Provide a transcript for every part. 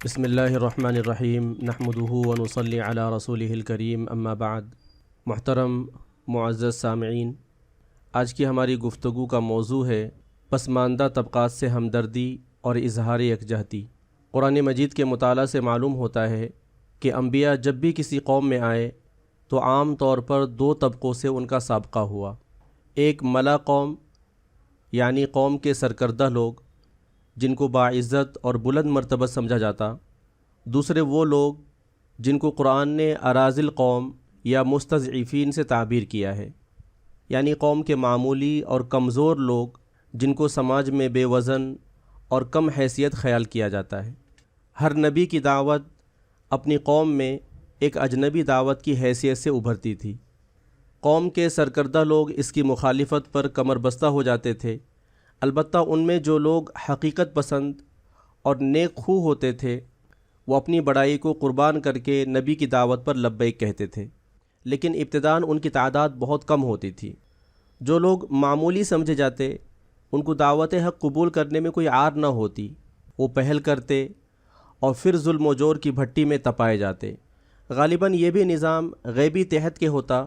بسم اللہ الرحمن الرحیم نحمدہ ونصلی علی رسولہ الکریم اما بعد۔ محترم معزز سامعین، آج کی ہماری گفتگو کا موضوع ہے پسماندہ طبقات سے ہمدردی اور اظہار یکجہتی۔ قرآن مجید کے مطالعہ سے معلوم ہوتا ہے کہ انبیاء جب بھی کسی قوم میں آئے تو عام طور پر دو طبقوں سے ان کا سابقہ ہوا۔ ایک ملا قوم یعنی قوم کے سرکردہ لوگ جن کو باعزت اور بلند مرتبہ سمجھا جاتا، دوسرے وہ لوگ جن کو قرآن نے اراذل قوم یا مستضعفین سے تعبیر کیا ہے، یعنی قوم کے معمولی اور کمزور لوگ جن کو سماج میں بے وزن اور کم حیثیت خیال کیا جاتا ہے۔ ہر نبی کی دعوت اپنی قوم میں ایک اجنبی دعوت کی حیثیت سے ابھرتی تھی۔ قوم کے سرکردہ لوگ اس کی مخالفت پر کمر بستہ ہو جاتے تھے، البتہ ان میں جو لوگ حقیقت پسند اور نیک خو ہوتے تھے وہ اپنی بڑائی کو قربان کر کے نبی کی دعوت پر لبیک کہتے تھے، لیکن ابتداً ان کی تعداد بہت کم ہوتی تھی۔ جو لوگ معمولی سمجھے جاتے ان کو دعوت حق قبول کرنے میں کوئی عار نہ ہوتی، وہ پہل کرتے اور پھر ظلم و جور کی بھٹی میں تپائے جاتے۔ غالباً یہ بھی نظام غیبی تحت کے ہوتا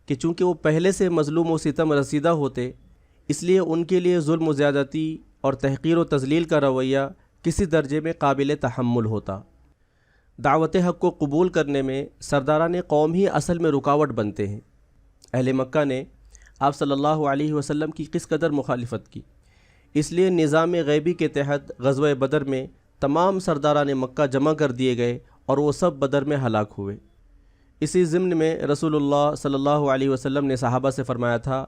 کہ چونکہ وہ پہلے سے مظلوم و ستم رسیدہ ہوتے، اس لیے ان کے لیے ظلم و زیادتی اور تحقیر و تذلیل کا رویہ کسی درجے میں قابل تحمل ہوتا۔ دعوت حق کو قبول کرنے میں سرداران قوم ہی اصل میں رکاوٹ بنتے ہیں۔ اہل مکہ نے آپ صلی اللہ علیہ وسلم کی کس قدر مخالفت کی، اس لیے نظام غیبی کے تحت غزوہ بدر میں تمام سرداران مکہ جمع کر دیے گئے اور وہ سب بدر میں ہلاک ہوئے۔ اسی ضمن میں رسول اللہ صلی اللہ علیہ وسلم نے صحابہ سے فرمایا تھا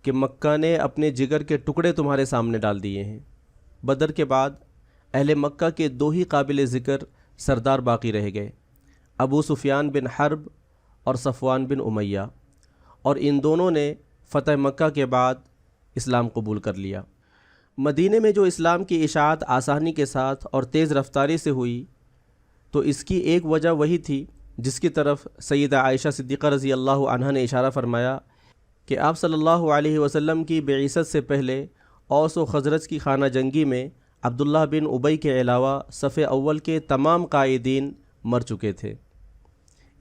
کہ مکہ نے اپنے جگر کے ٹکڑے تمہارے سامنے ڈال دیے ہیں۔ بدر کے بعد اہل مکہ کے دو ہی قابل ذکر سردار باقی رہ گئے، ابو سفیان بن حرب اور صفوان بن امیہ، اور ان دونوں نے فتح مکہ کے بعد اسلام قبول کر لیا۔ مدینے میں جو اسلام کی اشاعت آسانی کے ساتھ اور تیز رفتاری سے ہوئی تو اس کی ایک وجہ وہی تھی جس کی طرف سیدہ عائشہ صدیقہ رضی اللہ عنہا نے اشارہ فرمایا کہ آپ صلی اللہ علیہ وسلم کی بعثت سے پہلے اوس و خزرج کی خانہ جنگی میں عبداللہ بن ابی کے علاوہ صف اول کے تمام قائدین مر چکے تھے،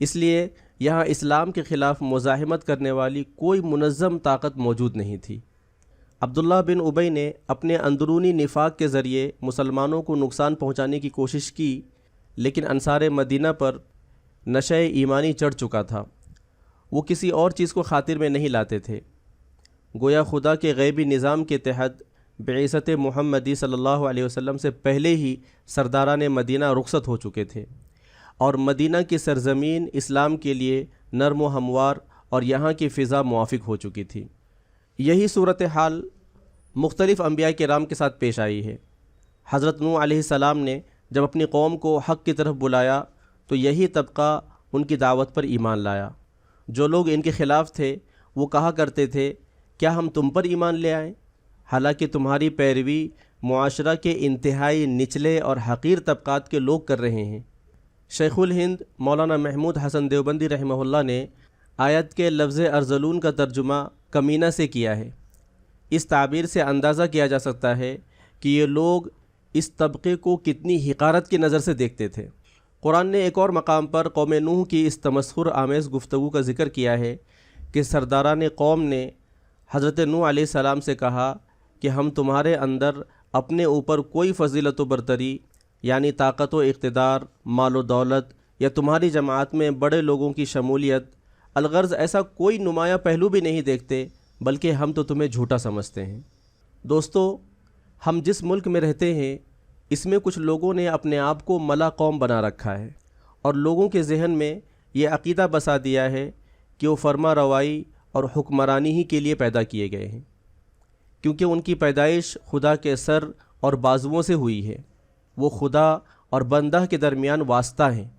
اس لیے یہاں اسلام کے خلاف مزاحمت کرنے والی کوئی منظم طاقت موجود نہیں تھی۔ عبداللہ بن ابی نے اپنے اندرونی نفاق کے ذریعے مسلمانوں کو نقصان پہنچانے کی کوشش کی، لیکن انصار مدینہ پر نشہ ایمانی چڑھ چکا تھا، وہ کسی اور چیز کو خاطر میں نہیں لاتے تھے۔ گویا خدا کے غیبی نظام کے تحت بعثت محمدی صلی اللہ علیہ وسلم سے پہلے ہی سرداران مدینہ رخصت ہو چکے تھے، اور مدینہ کی سرزمین اسلام کے لیے نرم و ہموار اور یہاں کی فضا موافق ہو چکی تھی۔ یہی صورتحال مختلف انبیاء کرام کے ساتھ پیش آئی ہے۔ حضرت نوح علیہ السلام نے جب اپنی قوم کو حق کی طرف بلایا تو یہی طبقہ ان کی دعوت پر ایمان لایا۔ جو لوگ ان کے خلاف تھے وہ کہا کرتے تھے کیا ہم تم پر ایمان لے آئیں، حالانکہ تمہاری پیروی معاشرہ کے انتہائی نچلے اور حقیر طبقات کے لوگ کر رہے ہیں۔ شیخ الہند مولانا محمود حسن دیوبندی رحمہ اللہ نے آیت کے لفظ ارذلون کا ترجمہ کمینہ سے کیا ہے۔ اس تعبیر سے اندازہ کیا جا سکتا ہے کہ یہ لوگ اس طبقے کو کتنی حقارت کی نظر سے دیکھتے تھے۔ قرآن نے ایک اور مقام پر قوم نوح کی اس تمسخر آمیز گفتگو کا ذکر کیا ہے کہ سرداران قوم نے حضرت نوح علیہ السلام سے کہا کہ ہم تمہارے اندر اپنے اوپر کوئی فضیلت و برتری یعنی طاقت و اقتدار، مال و دولت یا تمہاری جماعت میں بڑے لوگوں کی شمولیت، الغرض ایسا کوئی نمایاں پہلو بھی نہیں دیکھتے، بلکہ ہم تو تمہیں جھوٹا سمجھتے ہیں۔ دوستو، ہم جس ملک میں رہتے ہیں اس میں کچھ لوگوں نے اپنے آپ کو ملا قوم بنا رکھا ہے اور لوگوں کے ذہن میں یہ عقیدہ بسا دیا ہے کہ وہ فرما روائی اور حکمرانی ہی کے لیے پیدا کیے گئے ہیں، کیونکہ ان کی پیدائش خدا کے سر اور بازوؤں سے ہوئی ہے، وہ خدا اور بندہ کے درمیان واسطہ ہیں۔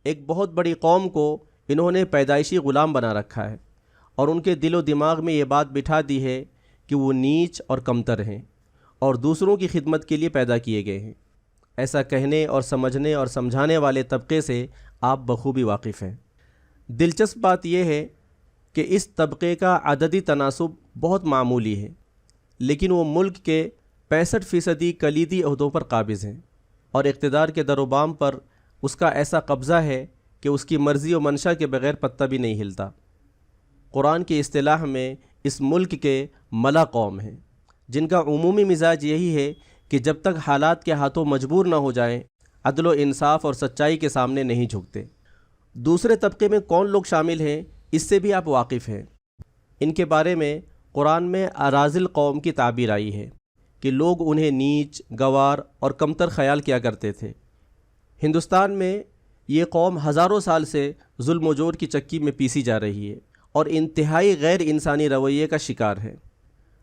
ایک بہت بڑی قوم کو انہوں نے پیدائشی غلام بنا رکھا ہے اور ان کے دل و دماغ میں یہ بات بٹھا دی ہے کہ وہ نیچ اور کمتر ہیں اور دوسروں کی خدمت کے لیے پیدا کیے گئے ہیں۔ ایسا کہنے اور سمجھنے اور سمجھانے والے طبقے سے آپ بخوبی واقف ہیں۔ دلچسپ بات یہ ہے کہ اس طبقے کا عددی تناسب بہت معمولی ہے، لیکن وہ ملک کے 65% کلیدی عہدوں پر قابض ہیں۔ اور اقتدار کے در و بام پر اس کا ایسا قبضہ ہے کہ اس کی مرضی و منشا کے بغیر پتہ بھی نہیں ہلتا۔ قرآن کی اصطلاح میں اس ملک کے ملا قوم ہیں، جن کا عمومی مزاج یہی ہے کہ جب تک حالات کے ہاتھوں مجبور نہ ہو جائیں عدل و انصاف اور سچائی کے سامنے نہیں جھکتے۔ دوسرے طبقے میں کون لوگ شامل ہیں اس سے بھی آپ واقف ہیں۔ ان کے بارے میں قرآن میں اراذل قوم کی تعبیر آئی ہے کہ لوگ انہیں نیچ، گوار اور کمتر خیال کیا کرتے تھے۔ ہندوستان میں یہ قوم ہزاروں سال سے ظلم و جور کی چکی میں پیسی جا رہی ہے اور انتہائی غیر انسانی رویے کا شکار ہے۔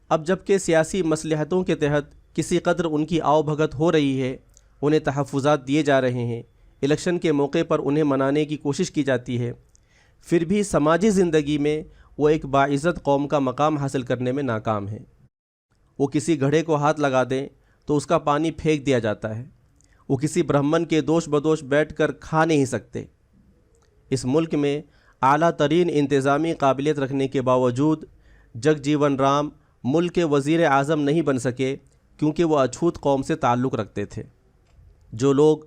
اب جب کہ سیاسی مصلحتوں کے تحت کسی قدر ان کی آؤ بھگت ہو رہی ہے، انہیں تحفظات دیے جا رہے ہیں، الیکشن کے موقع پر انہیں منانے کی کوشش کی جاتی ہے، پھر بھی سماجی زندگی میں وہ ایک باعزت قوم کا مقام حاصل کرنے میں ناکام ہیں۔ وہ کسی گھڑے کو ہاتھ لگا دیں تو اس کا پانی پھینک دیا جاتا ہے۔ وہ کسی برہمن کے دوش بدوش بیٹھ کر کھا نہیں سکتے۔ اس ملک میں اعلیٰ ترین انتظامی قابلیت رکھنے کے باوجود جگ جیون رام ملک کے وزیر اعظم نہیں بن سکے، کیونکہ وہ اچھوت قوم سے تعلق رکھتے تھے۔ جو لوگ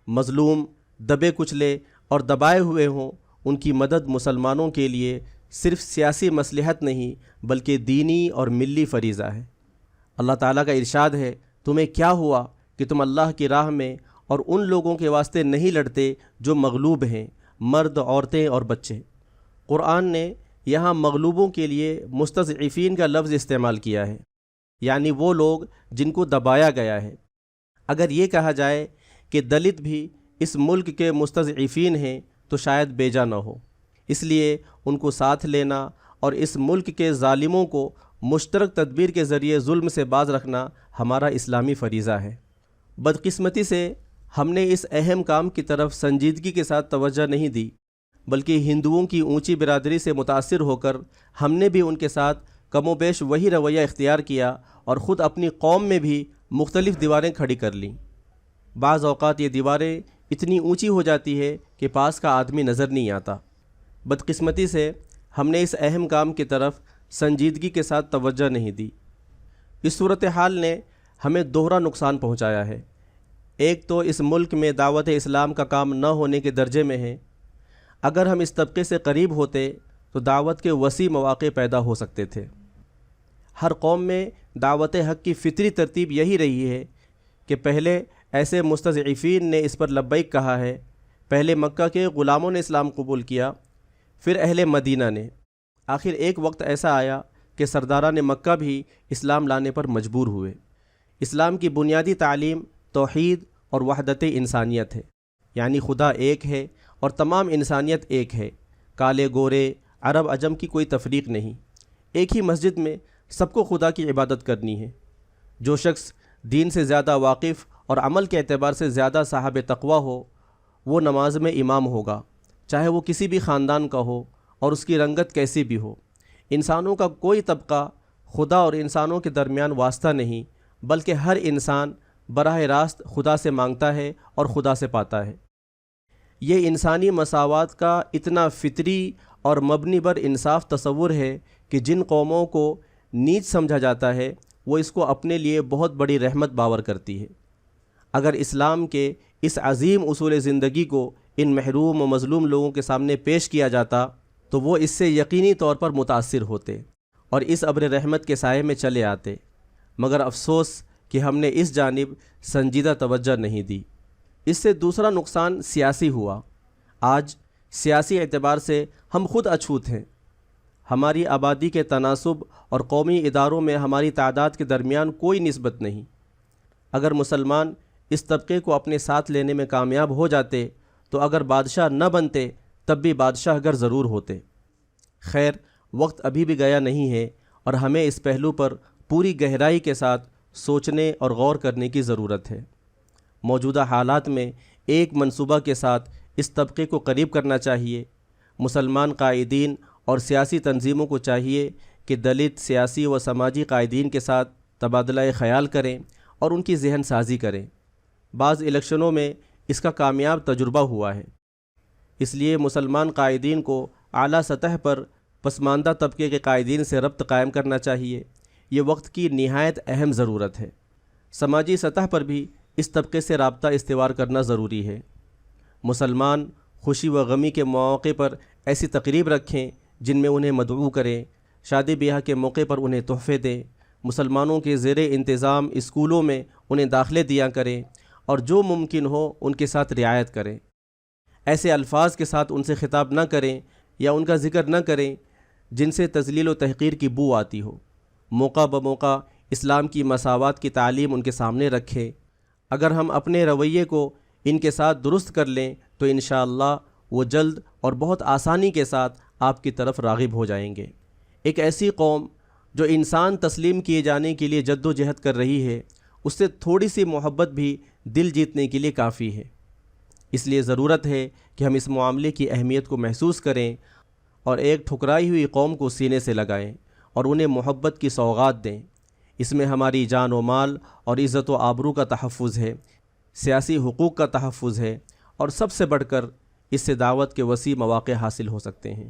مظلوم، دبے کچلے اور دبائے ہوئے ہوں، ان کی مدد مسلمانوں کے لیے صرف سیاسی مصلحت نہیں بلکہ دینی اور ملی فریضہ ہے۔ اللہ تعالیٰ کا ارشاد ہے، تمہیں کیا ہوا کہ تم اللہ کی راہ میں اور ان لوگوں کے واسطے نہیں لڑتے جو مغلوب ہیں، مرد، عورتیں اور بچے۔ قرآن نے یہاں مغلوبوں کے لیے مستضعفین کا لفظ استعمال کیا ہے، یعنی وہ لوگ جن کو دبایا گیا ہے۔ اگر یہ کہا جائے کہ دلت بھی اس ملک کے مستضعفین ہیں تو شاید بیجا نہ ہو، اس لیے ان کو ساتھ لینا اور اس ملک کے ظالموں کو مشترک تدبیر کے ذریعے ظلم سے باز رکھنا ہمارا اسلامی فریضہ ہے۔ بدقسمتی سے ہم نے اس اہم کام کی طرف سنجیدگی کے ساتھ توجہ نہیں دی، بلکہ ہندوؤں کی اونچی برادری سے متاثر ہو کر ہم نے بھی ان کے ساتھ کم و بیش وہی رویہ اختیار کیا اور خود اپنی قوم میں بھی مختلف دیواریں کھڑی کر لیں۔ بعض اوقات یہ دیواریں اتنی اونچی ہو جاتی ہے کہ پاس کا آدمی نظر نہیں آتا۔ بدقسمتی سے ہم نے اس اہم کام کی طرف سنجیدگی کے ساتھ توجہ نہیں دی۔ اس صورتحال نے ہمیں دوہرا نقصان پہنچایا ہے۔ ایک تو اس ملک میں دعوت اسلام کا کام نہ ہونے کے درجے میں ہے۔ اگر ہم اس طبقے سے قریب ہوتے تو دعوت کے وسیع مواقع پیدا ہو سکتے تھے۔ ہر قوم میں دعوت حق کی فطری ترتیب یہی رہی ہے کہ پہلے ایسے مستضعفین نے اس پر لبیک کہا ہے۔ پہلے مکہ کے غلاموں نے اسلام قبول کیا، پھر اہل مدینہ نے۔ آخر ایک وقت ایسا آیا کہ سرداران مکہ بھی اسلام لانے پر مجبور ہوئے۔ اسلام کی بنیادی تعلیم توحید اور وحدت انسانیت ہے، یعنی خدا ایک ہے اور تمام انسانیت ایک ہے، کالے گورے، عرب عجم کی کوئی تفریق نہیں۔ ایک ہی مسجد میں سب کو خدا کی عبادت کرنی ہے۔ جو شخص دین سے زیادہ واقف اور عمل کے اعتبار سے زیادہ صاحب تقویٰ ہو، وہ نماز میں امام ہوگا، چاہے وہ کسی بھی خاندان کا ہو اور اس کی رنگت کیسی بھی ہو۔ انسانوں کا کوئی طبقہ خدا اور انسانوں کے درمیان واسطہ نہیں، بلکہ ہر انسان براہ راست خدا سے مانگتا ہے اور خدا سے پاتا ہے۔ یہ انسانی مساوات کا اتنا فطری اور مبنی بر انصاف تصور ہے کہ جن قوموں کو نیچ سمجھا جاتا ہے وہ اس کو اپنے لیے بہت بڑی رحمت باور کرتی ہے۔ اگر اسلام کے اس عظیم اصول زندگی کو ان محروم و مظلوم لوگوں کے سامنے پیش کیا جاتا تو وہ اس سے یقینی طور پر متاثر ہوتے اور اس ابر رحمت کے سائے میں چلے آتے، مگر افسوس کہ ہم نے اس جانب سنجیدہ توجہ نہیں دی۔ اس سے دوسرا نقصان سیاسی ہوا۔ آج سیاسی اعتبار سے ہم خود اچھوت ہیں۔ ہماری آبادی کے تناسب اور قومی اداروں میں ہماری تعداد کے درمیان کوئی نسبت نہیں۔ اگر مسلمان اس طبقے کو اپنے ساتھ لینے میں کامیاب ہو جاتے تو اگر بادشاہ نہ بنتے تب بھی بادشاہ گر ضرور ہوتے۔ خیر، وقت ابھی بھی گیا نہیں ہے اور ہمیں اس پہلو پر پوری گہرائی کے ساتھ سوچنے اور غور کرنے کی ضرورت ہے۔ موجودہ حالات میں ایک منصوبہ کے ساتھ اس طبقے کو قریب کرنا چاہیے۔ مسلمان قائدین اور سیاسی تنظیموں کو چاہیے کہ دلت سیاسی و سماجی قائدین کے ساتھ تبادلہ خیال کریں اور ان کی ذہن سازی کریں۔ بعض الیکشنوں میں اس کا کامیاب تجربہ ہوا ہے۔ اس لیے مسلمان قائدین کو اعلیٰ سطح پر پسماندہ طبقے کے قائدین سے ربط قائم کرنا چاہیے۔ یہ وقت کی نہایت اہم ضرورت ہے۔ سماجی سطح پر بھی اس طبقے سے رابطہ استوار کرنا ضروری ہے۔ مسلمان خوشی و غمی کے مواقع پر ایسی تقریب رکھیں جن میں انہیں مدعو کریں، شادی بیاہ کے موقع پر انہیں تحفے دیں، مسلمانوں کے زیر انتظام اسکولوں میں انہیں داخلے دیا کریں اور جو ممکن ہو ان کے ساتھ رعایت کریں۔ ایسے الفاظ کے ساتھ ان سے خطاب نہ کریں یا ان کا ذکر نہ کریں جن سے تذلیل و تحقیر کی بو آتی ہو۔ موقع بموقع اسلام کی مساوات کی تعلیم ان کے سامنے رکھیں۔ اگر ہم اپنے رویے کو ان کے ساتھ درست کر لیں تو انشاءاللہ وہ جلد اور بہت آسانی کے ساتھ آپ کی طرف راغب ہو جائیں گے۔ ایک ایسی قوم جو انسان تسلیم کیے جانے کے لیے جد و جہد کر رہی ہے، اس سے تھوڑی سی محبت بھی دل جیتنے کے لیے کافی ہے۔ اس لیے ضرورت ہے کہ ہم اس معاملے کی اہمیت کو محسوس کریں اور ایک ٹھکرائی ہوئی قوم کو سینے سے لگائیں اور انہیں محبت کی سوغات دیں۔ اس میں ہماری جان و مال اور عزت و آبرو کا تحفظ ہے، سیاسی حقوق کا تحفظ ہے اور سب سے بڑھ کر اس سے دعوت کے وسیع مواقع حاصل ہو سکتے ہیں۔